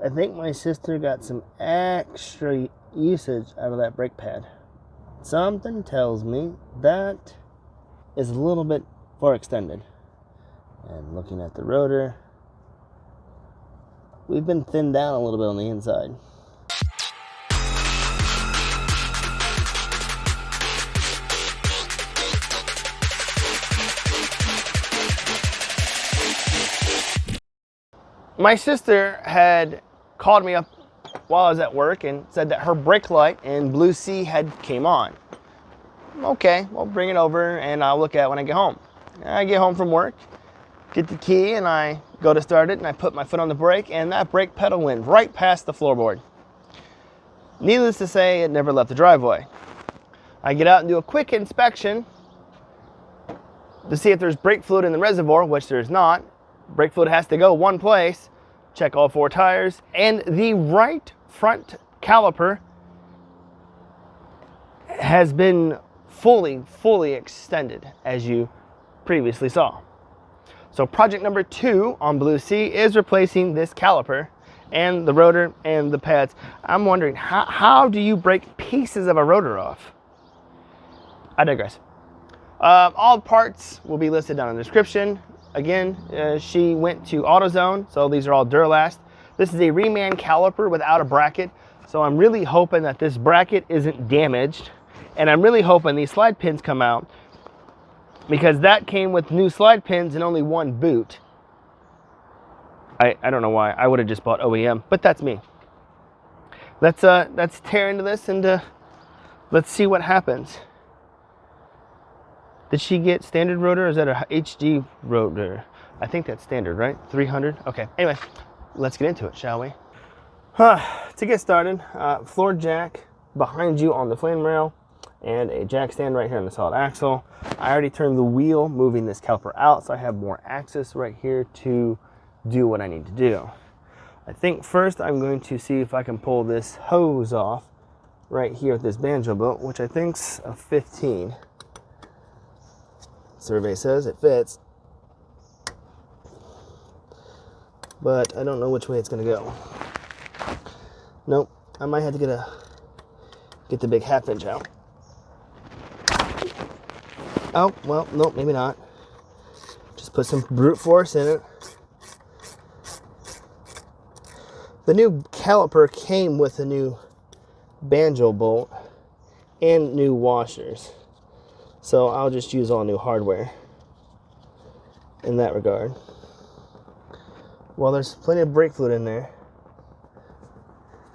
I think my sister got some extra usage out of that brake pad. Something tells me that is a little bit far extended. And looking at the rotor, we've been thinned down a little bit on the inside. My sister had called me up while I was at work and said that her brake light in Blue Sea had came on. Okay, well, bring it over and I'll look at it when I get home. I get home from work, get the key, and I go to start it, and I put my foot on the brake, and that brake pedal went right past the floorboard. Needless to say, it never left the driveway. I get out and do a quick inspection to see if there's brake fluid in the reservoir, which there's not. Brake fluid has to go one place. Check all 4 tires, and the right front caliper has been fully extended, as you previously saw. So project number 2 on Blue Sea is replacing this caliper and the rotor and the pads. I'm wondering, how do you break pieces of a rotor off? I digress. All parts will be listed down in the description. Again, she went to Autozone, so these are all Duralast. This is a reman caliper without a bracket, so I'm really hoping that this bracket isn't damaged, and I'm really hoping these slide pins come out, because that came with new slide pins and only 1 boot. I don't know why. I would have just bought OEM, but that's me. Let's tear into this and let's see what happens. Did she get standard rotor, or is that a HD rotor? I think that's standard, right? 300? Okay, anyway, let's get into it, shall we? To get started, floor jack behind you on the flame rail, and a jack stand right here on the solid axle. I already turned the wheel, moving this caliper out, so I have more access right here to do what I need to do. I think first I'm going to see if I can pull this hose off right here with this banjo bolt, which I think's a 15. Survey says it fits, but I don't know which way it's gonna go. Nope, I might have to get the big 1/2 inch out. Oh, well, nope, maybe not. Just put some brute force in it. The new caliper came with a new banjo bolt and new washers. So I'll just use all new hardware in that regard. Well, there's plenty of brake fluid in there.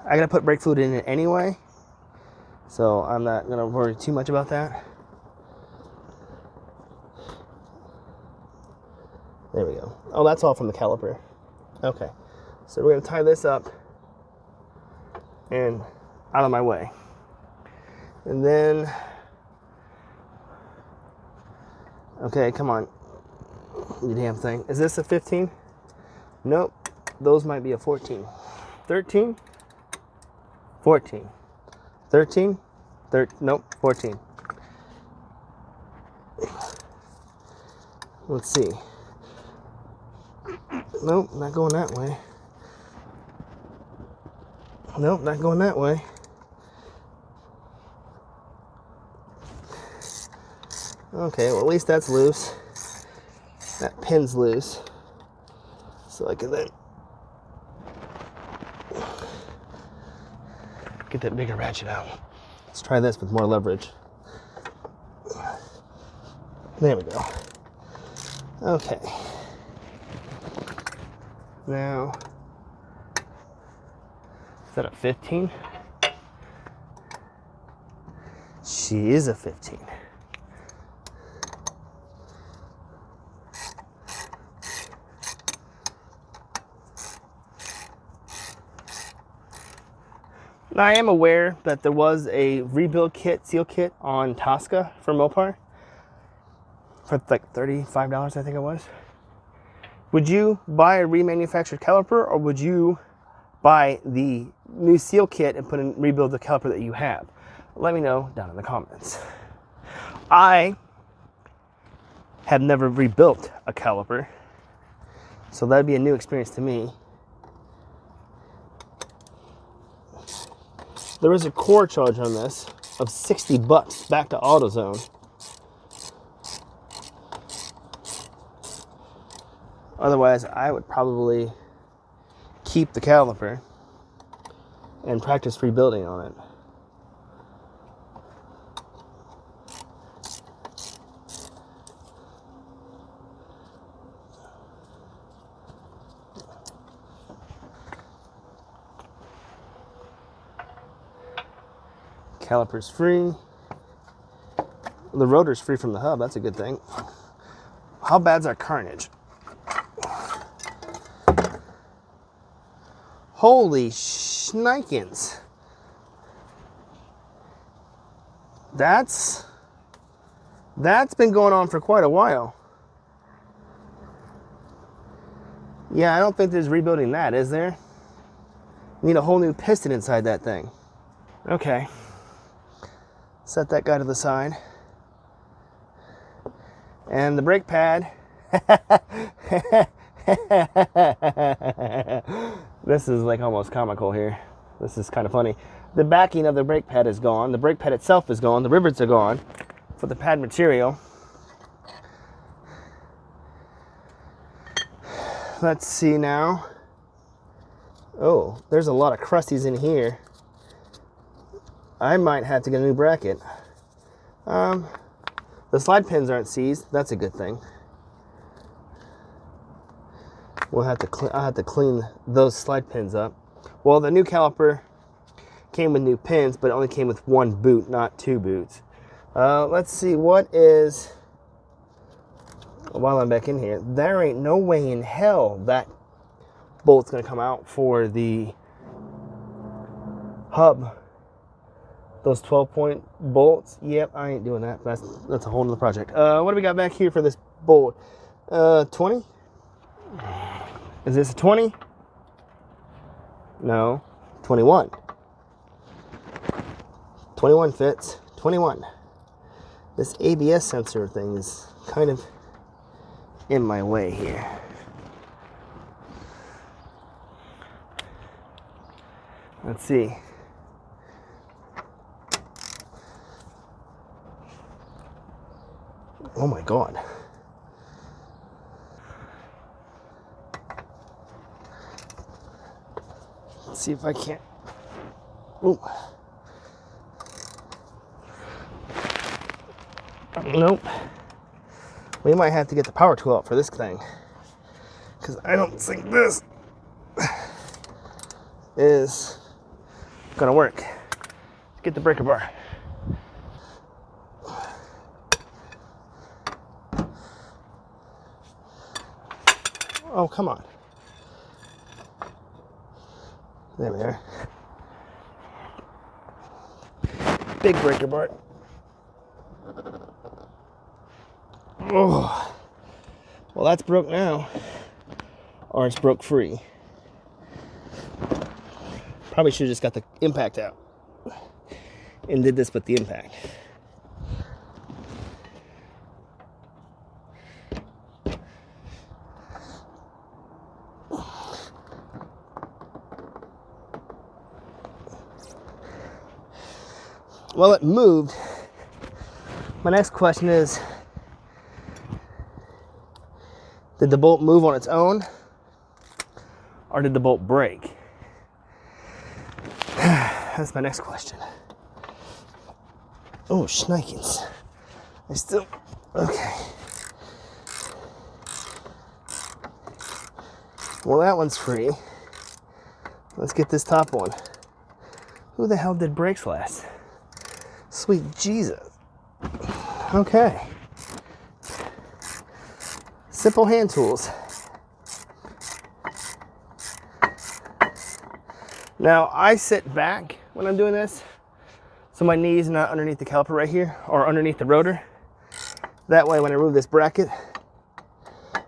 I gotta put brake fluid in it anyway, so I'm not gonna worry too much about that. There we go. Oh, that's all from the caliper. Okay, so we're gonna tie this up and out of my way. And then, okay, come on, you damn thing. Is this a 15? Nope, those might be a 14. 13? 14. 13? Nope, 14. Let's see. Nope, not going that way. Nope, not going that way. Okay, well, at least that's loose. That pin's loose. So I can then get that bigger ratchet out. Let's try this with more leverage. There we go. Okay. Now, is that a 15? She is a 15. Now, I am aware that there was a rebuild kit, seal kit on Tasca for Mopar for like $35, I think it was. Would you buy a remanufactured caliper, or would you buy the new seal kit and rebuild the caliper that you have? Let me know down in the comments. I have never rebuilt a caliper, so that'd be a new experience to me. There is a core charge on this of 60 bucks back to AutoZone. Otherwise, I would probably keep the caliper and practice rebuilding on it. Caliper's free. The rotor's free from the hub. That's a good thing. How bad's our Carnage? Holy shnikins. That's been going on for quite a while. Yeah, I don't think there's rebuilding that, is there? Need a whole new piston inside that thing. Okay. Set that guy to the side. And the brake pad. This is like almost comical here. This is kind of funny. The backing of the brake pad is gone. The brake pad itself is gone. The rivets are gone for the pad material. Let's see now. Oh, there's a lot of crusties in here. I might have to get a new bracket. The slide pins aren't seized. That's a good thing. I'll have to clean those slide pins up. Well, the new caliper came with new pins, but it only came with one boot, not two boots. Let's see, what is... While I'm back in here, there ain't no way in hell that bolt's gonna come out for the hub. Those 12-point bolts. Yep, I ain't doing that. That's a whole nother project. What do we got back here for this bolt? 20? Is this a 20? No, 21. 21 fits. 21. This ABS sensor thing is kind of in my way here. Let's see. Oh my God. Let's see if I can't. Ooh. Nope. We might have to get the power tool out for this thing, because I don't think this is gonna work. Let's get the breaker bar. Oh, come on. There we are. Big breaker bar. Oh, well, that's broke now, or it's broke free. Probably should have just got the impact out and did this with the impact. Well, it moved. My next question is, did the bolt move on its own, or did the bolt break? That's my next question. Oh, shnikins. I still, okay. Well, that one's free. Let's get this top one. Who the hell did brakes last? Sweet Jesus. Okay. Simple hand tools. Now, I sit back when I'm doing this, so my knees are not underneath the caliper right here, or underneath the rotor. That way, when I remove this bracket,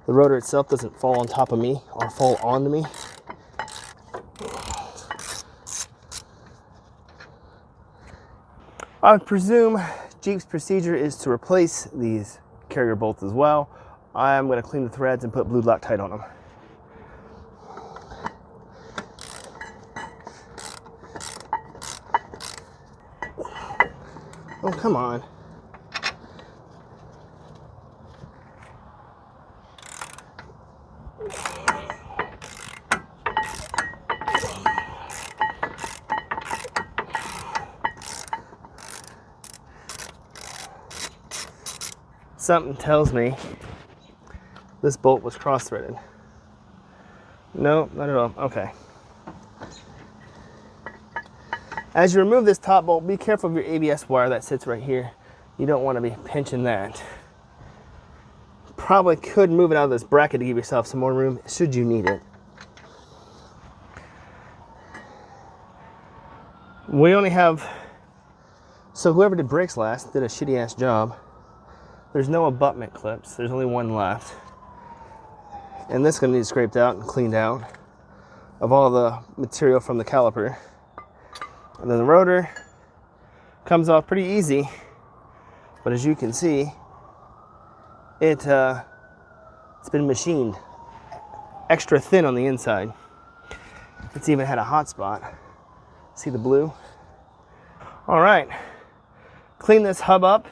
the rotor itself doesn't fall on top of me or fall onto me. I would presume Jeep's procedure is to replace these carrier bolts as well. I'm going to clean the threads and put blue Loctite on them. Oh, come on. Something tells me this bolt was cross-threaded. No, not at all. Okay. As you remove this top bolt, be careful of your ABS wire that sits right here. You don't want to be pinching that. Probably could move it out of this bracket to give yourself some more room should you need it. We only have, so whoever did brakes last did a shitty ass job. There's no abutment clips, there's only one left. And this is going to need scraped out and cleaned out of all the material from the caliper. And then the rotor comes off pretty easy, but as you can see, it's been machined extra thin on the inside. It's even had a hot spot. See the blue? All right, clean this hub up,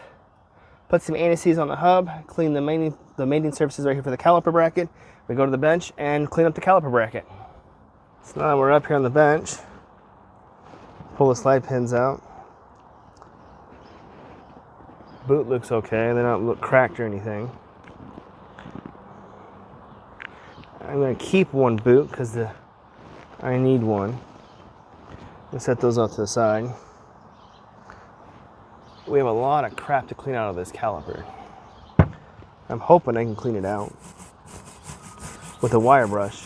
put some anti-seize on the hub, clean the mating surfaces right here for the caliper bracket. We go to the bench and clean up the caliper bracket. So now we're up here on the bench. Pull the slide pins out. Boot looks okay, they don't look cracked or anything. I'm going to keep one boot because I need one. Let's set those off to the side. We have a lot of crap to clean out of this caliper. I'm hoping I can clean it out with a wire brush.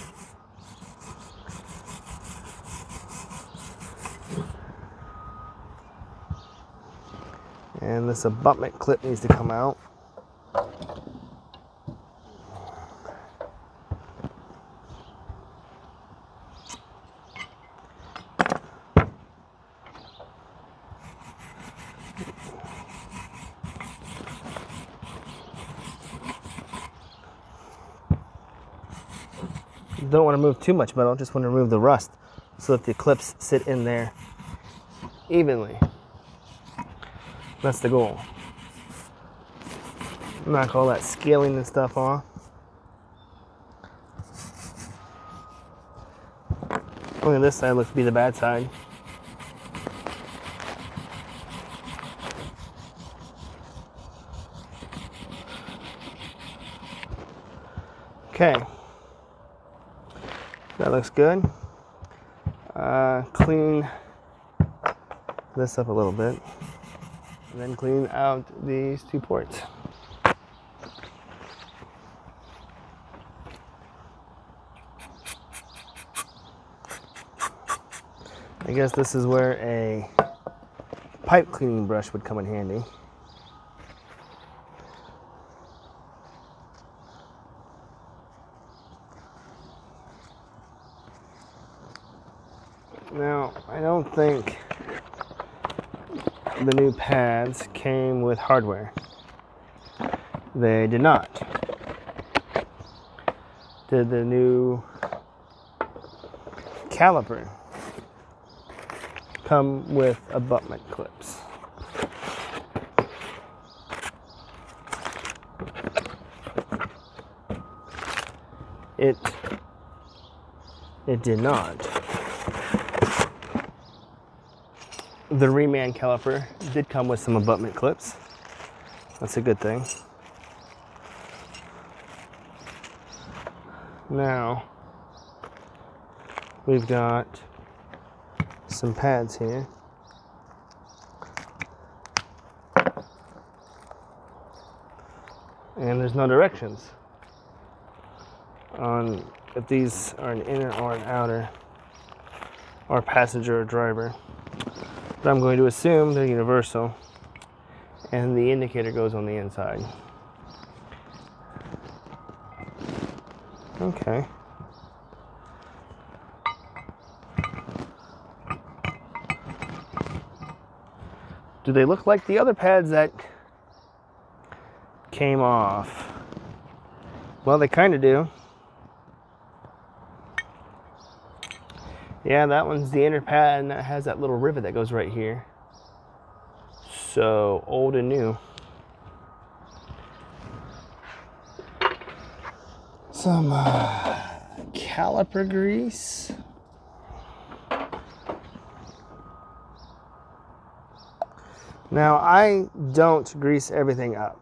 And this abutment clip needs to come out. Don't want to remove too much metal, just want to remove the rust so that the clips sit in there evenly. That's the goal. Knock all that scaling and stuff off. Look at this side, looks to be the bad side. Okay. That looks good. Clean this up a little bit. And then clean out these two ports. I guess this is where a pipe cleaning brush would come in handy. Now, I don't think the new pads came with hardware. They did not. Did the new caliper come with abutment clips? It did not. The reman caliper did come with some abutment clips. That's a good thing. Now, we've got some pads here. And there's no directions on if these are an inner or an outer, or passenger or driver. But I'm going to assume they're universal, and the indicator goes on the inside. Okay. Do they look like the other pads that came off? Well, they kind of do. Yeah, that one's the inner pad, and that has that little rivet that goes right here. So old and new. Some caliper grease. Now I don't grease everything up.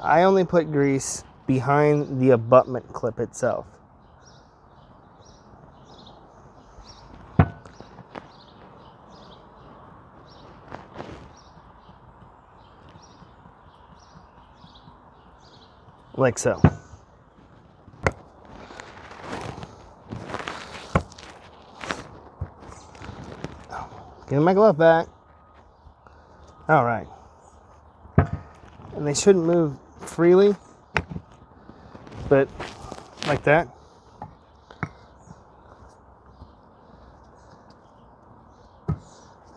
I only put grease behind the abutment clip itself. Like so. Give my glove back. All right. And they shouldn't move freely, but like that.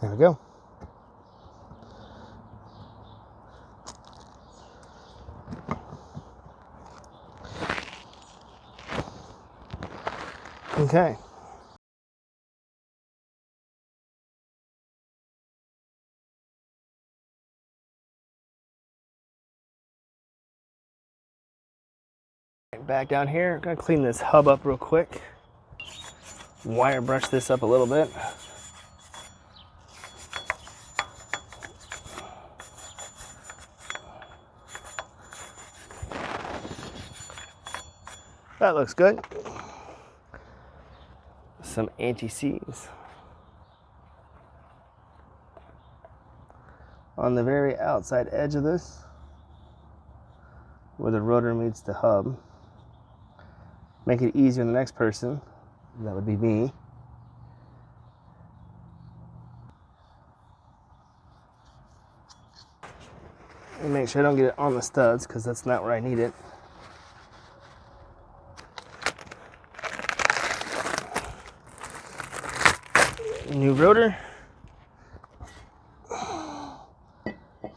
There we go. Okay. Back down here, gonna clean this hub up real quick. Wire brush this up a little bit. That looks good. Some anti-seize on the very outside edge of this, where the rotor meets the hub. Make it easier on the next person. That would be me. And make sure I don't get it on the studs, because that's not where I need it. New rotor.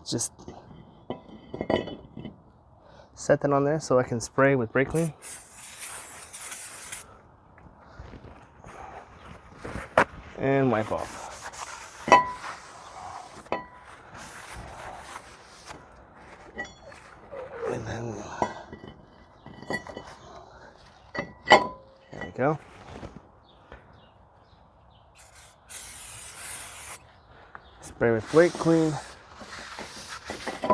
Just set that on there so I can spray with brake clean. And wipe off. And then there we go. Spray with brake clean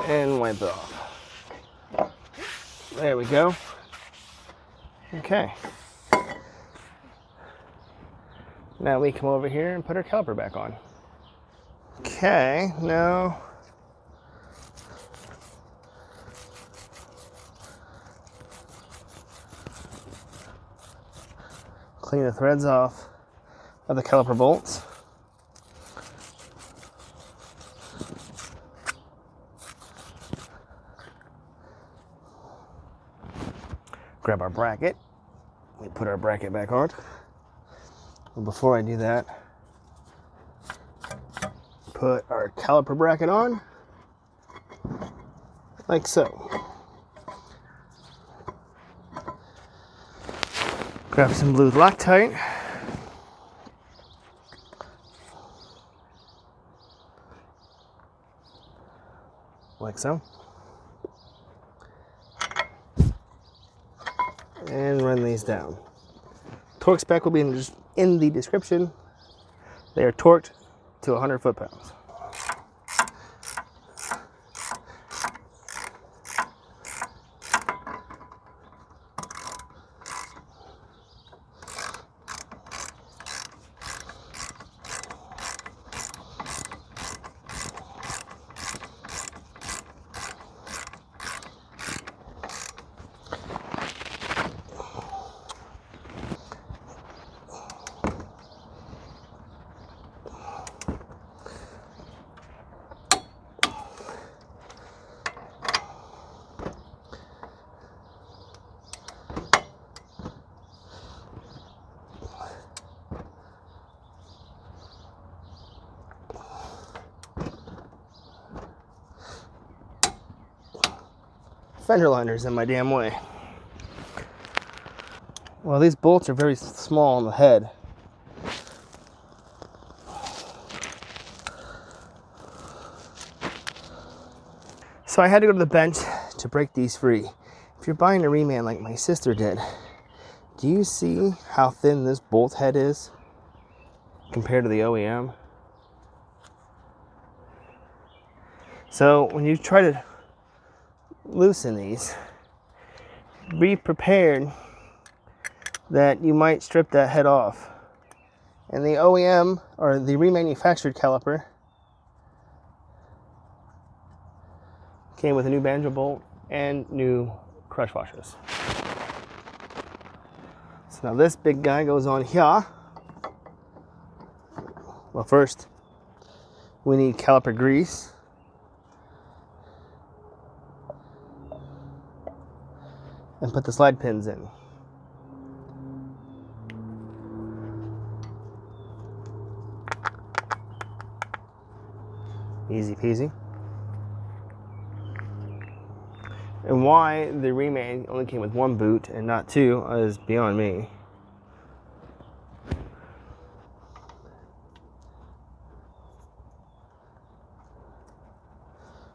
and wipe it off. There we go. Okay. Now we come over here and put our caliper back on. Okay, now clean the threads off of the caliper bolts. Grab our bracket. We put our bracket back on. Well, before I do that, put our caliper bracket on, like so. Grab some blue Loctite. Like so. And run these down. Torque spec will be in the description. They are torqued to 100 foot-pounds. Fender liners in my damn way. Well, these bolts are very small on the head. So I had to go to the bench to break these free. If you're buying a reman like my sister did, do you see how thin this bolt head is compared to the OEM? So when you try to loosen these, be prepared that you might strip that head off. And the OEM, or the remanufactured caliper, came with a new Banjo bolt and new crush washers. So now this big guy goes on here. Well, first we need caliper grease. And put the slide pins in. Easy peasy. And why the reman only came with one boot and not two is beyond me.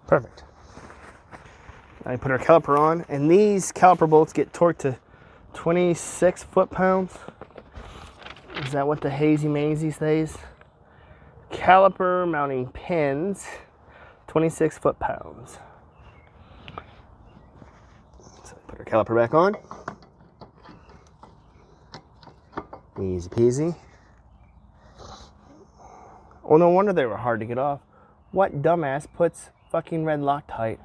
Perfect. Now we put our caliper on, and these caliper bolts get torqued to 26 foot-pounds. Is that what the hazy mazy says? Caliper mounting pins, 26 foot-pounds. So put our caliper back on. Easy peasy. Oh, no wonder they were hard to get off. What dumbass puts fucking red Loctite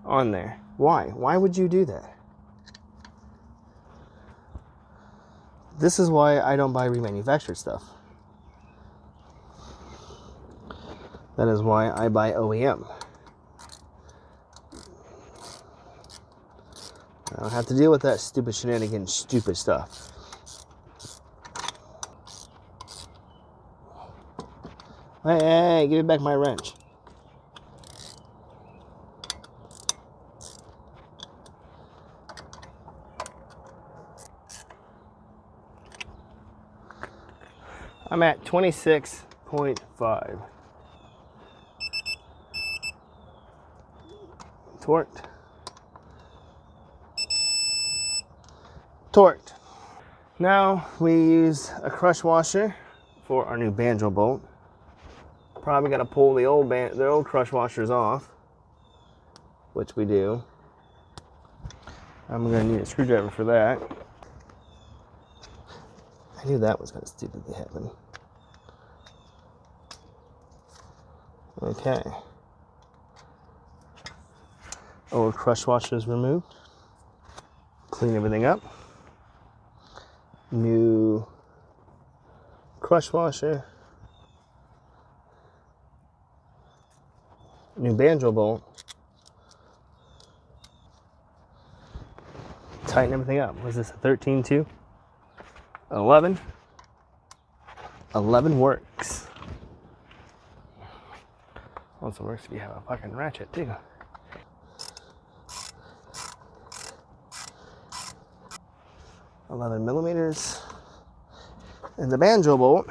on there? Why? Why would you do that? This is why I don't buy remanufactured stuff. That is why I buy OEM. I don't have to deal with that stupid shenanigans, stupid stuff. Hey, give me back my wrench. I'm at 26.5. Torqued. Torqued. Now we use a crush washer for our new Banjo bolt. Probably got to pull the old crush washers off, which we do. I'm going to need a screwdriver for that. I knew that was going to stupidly happen. Okay. Old crush washer is removed. Clean everything up. New crush washer. New Banjo bolt. Tighten everything up. Was this a 13-2? 11. 11 works. Also works if you have a fucking ratchet too. $11mm. And the Banjo bolt,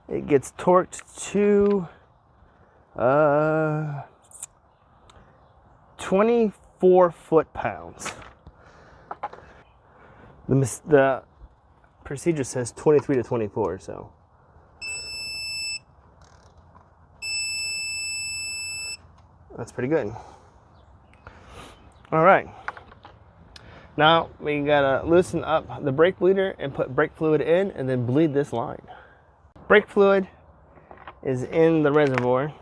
it gets torqued to 24 foot-pounds. The procedure says 23 to 24, so. That's pretty good. All right. Now we gotta loosen up the brake bleeder and put brake fluid in and then bleed this line. Brake fluid is in the reservoir.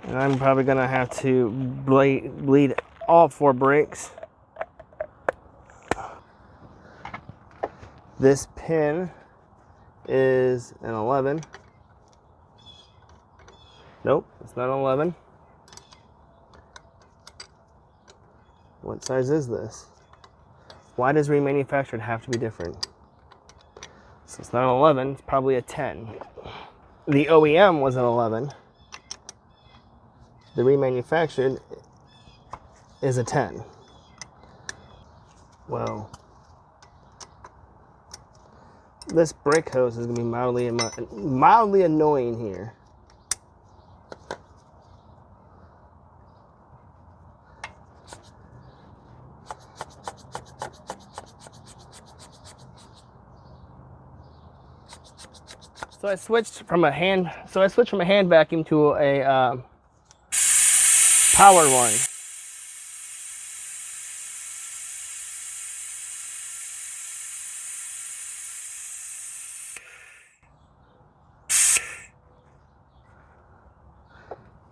And I'm probably gonna have to bleed all 4 brakes. This pin is an 11. Nope, it's not an 11. What size is this? Why does remanufactured have to be different? So it's not an 11, it's probably a 10. The OEM was an 11. The remanufactured is a 10. Well, this brake hose is going to be mildly annoying here. So I switched from a hand vacuum to a power one.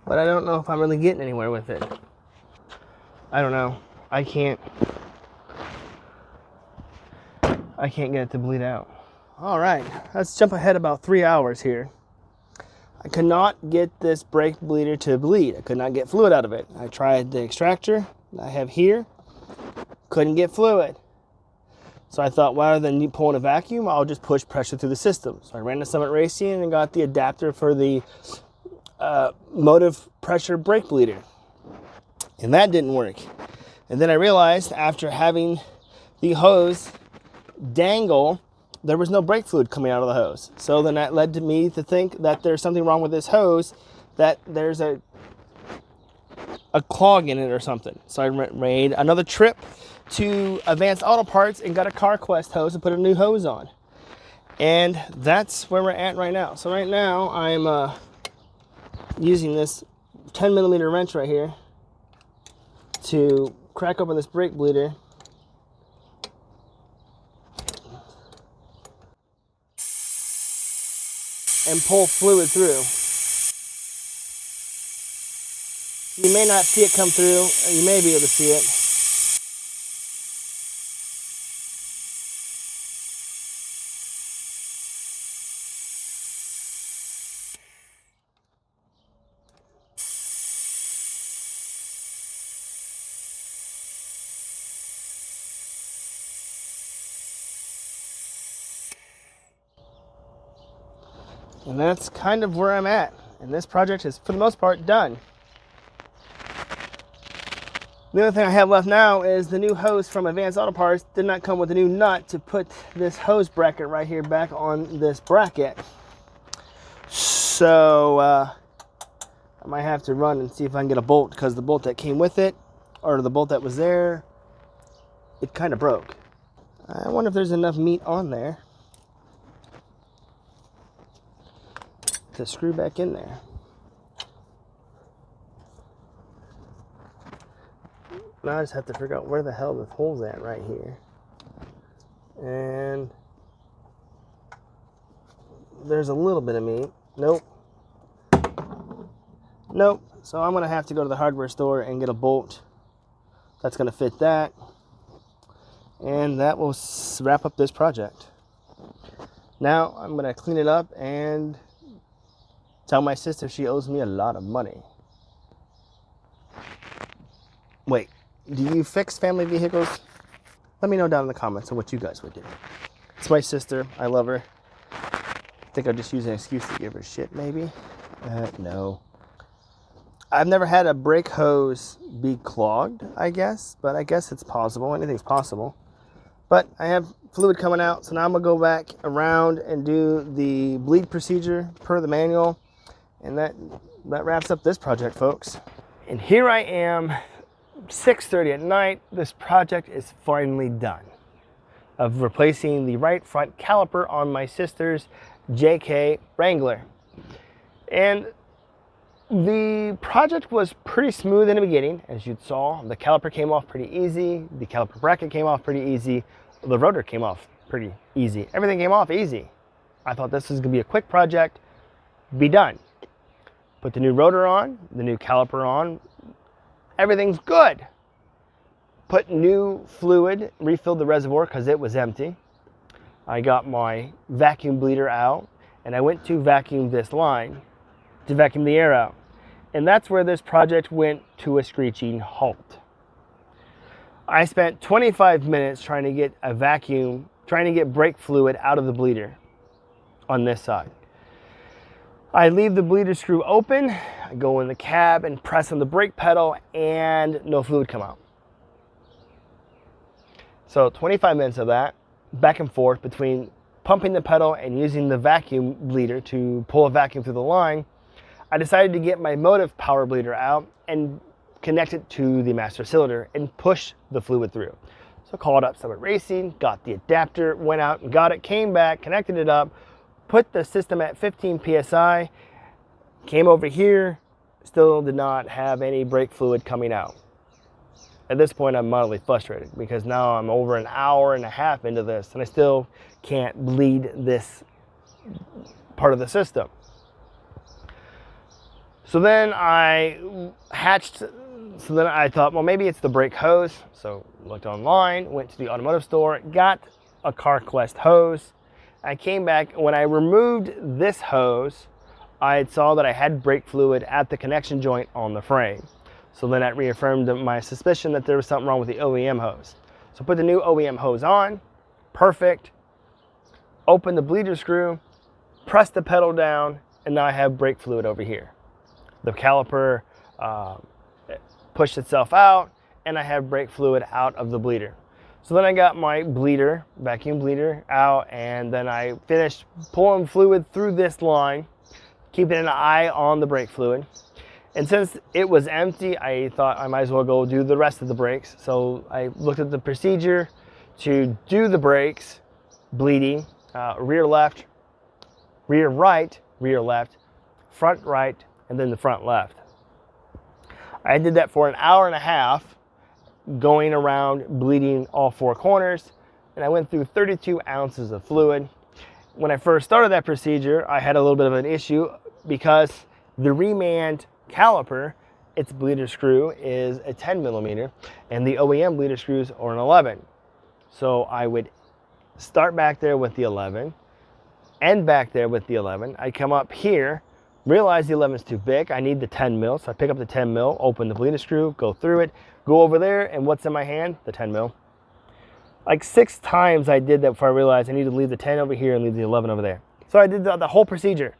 But I don't know if I'm really getting anywhere with it. I don't know. I can't get it to bleed out. All right, let's jump ahead about 3 hours here. I could not get this brake bleeder to bleed. I could not get fluid out of it. I tried the extractor I have here, couldn't get fluid. So I thought, rather than pulling a vacuum, I'll just push pressure through the system. So I ran to Summit Racing and got the adapter for the motive pressure brake bleeder. And that didn't work. And then I realized after having the hose dangle, there was no brake fluid coming out of the hose. So then that led to me to think that there's something wrong with this hose, that there's a clog in it or something. So I made another trip to Advanced Auto Parts and got a CarQuest hose and put a new hose on. And that's where we're at right now. So right now I'm using this 10mm wrench right here to crack open this brake bleeder and pull fluid through. You may not see it come through, or you may be able to see it. And that's kind of where I'm at. And this project is, for the most part, done. The only thing I have left now is the new hose from Advanced Auto Parts did not come with a new nut to put this hose bracket right here back on this bracket. So I might have to run and see if I can get a bolt, because the bolt that came with it, or the bolt that was there, it kind of broke. I wonder if there's enough meat on there to screw back in there. Now I just have to figure out where the hell the hole's at right here. And there's a little bit of meat. Nope. Nope. So I'm gonna have to go to the hardware store and get a bolt that's gonna fit that. And that will wrap up this project. Now I'm gonna clean it up and tell my sister she owes me a lot of money. Wait, do you fix family vehicles? Let me know down in the comments of what you guys would do. It's my sister, I love her. I think I'll just use an excuse to give her shit, maybe. No. I've never had a brake hose be clogged, I guess, but I guess it's possible. Anything's possible. But I have fluid coming out, so now I'm gonna go back around and do the bleed procedure per the manual. And that wraps up this project, folks. And here I am, 6:30 at night. This project is finally done, of replacing the right front caliper on my sister's JK Wrangler. And the project was pretty smooth in the beginning, as you saw. The caliper came off pretty easy. The caliper bracket came off pretty easy. The rotor came off pretty easy. Everything came off easy. I thought this was gonna be a quick project, be done. Put the new rotor on, the new caliper on, everything's good. Put new fluid, refilled the reservoir because it was empty. I got my vacuum bleeder out, and I went to vacuum this line to vacuum the air out. And that's where this project went to a screeching halt. I spent 25 minutes trying to get a vacuum, trying to get brake fluid out of the bleeder on this side. I leave the bleeder screw open, I go in the cab and press on the brake pedal, and no fluid come out. So 25 minutes of that, back and forth between pumping the pedal and using the vacuum bleeder to pull a vacuum through the line. I decided to get my motive power bleeder out and connect it to the master cylinder and push the fluid through. So called up Summit Racing, got the adapter, went out and got it, came back, connected it up, Put the system at 15 psi, came over here, still did not have any brake fluid coming out. At this point, I'm mildly frustrated because now I'm over an hour and a half into this and I still can't bleed this part of the system. So then I thought, well, maybe it's the brake hose. So looked online, went to the automotive store, got a CarQuest hose. I came back, when I removed this hose, I saw that I had brake fluid at the connection joint on the frame. So then that reaffirmed my suspicion that there was something wrong with the OEM hose. So put the new OEM hose on, perfect. Open the bleeder screw, press the pedal down, and now I have brake fluid over here. The caliper pushed itself out, and I have brake fluid out of the bleeder. So then I got my bleeder, vacuum bleeder, out, and then I finished pulling fluid through this line, keeping an eye on the brake fluid. And since it was empty, I thought I might as well go do the rest of the brakes. So I looked at the procedure to do the brakes, bleeding, rear left, rear right, rear left, front right, and then the front left. I did that for an hour and a half, going around bleeding all four corners, and I went through 32 ounces of fluid. When I first started that procedure, I had a little bit of an issue because the reman caliper, its bleeder screw is a 10 millimeter, and the OEM bleeder screws are an 11. So I would start back there with the 11, end back there with the 11. I come up here, realize the 11 is too big. I need the 10 mil, so I pick up the 10 mil, open the bleeder screw, go through it, go over there, and what's in my hand? The 10 mil. Like 6 times I did that before I realized I need to leave the 10 over here and leave the 11 over there. So I did the whole procedure.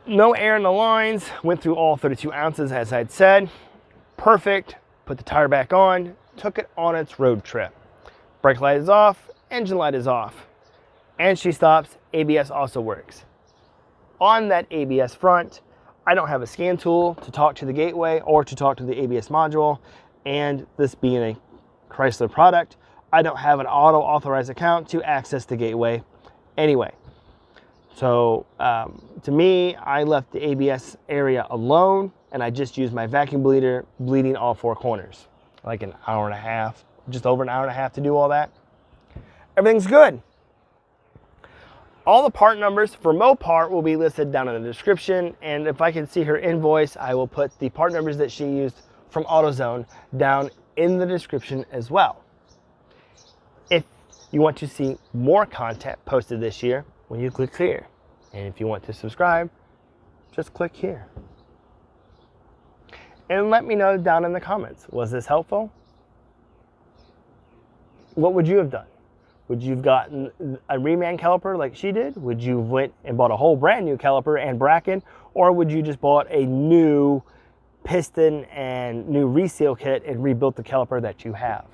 No air in the lines, went through all 32 ounces as I'd said. Perfect, put the tire back on, took it on its road trip. Brake light is off, engine light is off. And she stops, ABS also works. On that ABS front, I don't have a scan tool to talk to the gateway or to talk to the ABS module, and this being a Chrysler product, I don't have an auto authorized account to access the gateway anyway. So to me, I left the ABS area alone, and I just used my vacuum bleeder, bleeding all four corners. Like an hour and a half, just over an hour and a half to do all that. Everything's good. All the part numbers for Mopar will be listed down in the description, and if I can see her invoice, I will put the part numbers that she used from Autozone down in the description as well. If you want to see more content posted this year, when you click here. And if you want to subscribe, just click here. And let me know down in the comments, was this helpful? What would you have done? Would you have gotten a reman caliper like she did? Would you have went and bought a whole brand new caliper and bracket? Or would you just bought a new piston and new reseal kit and rebuilt the caliper that you have?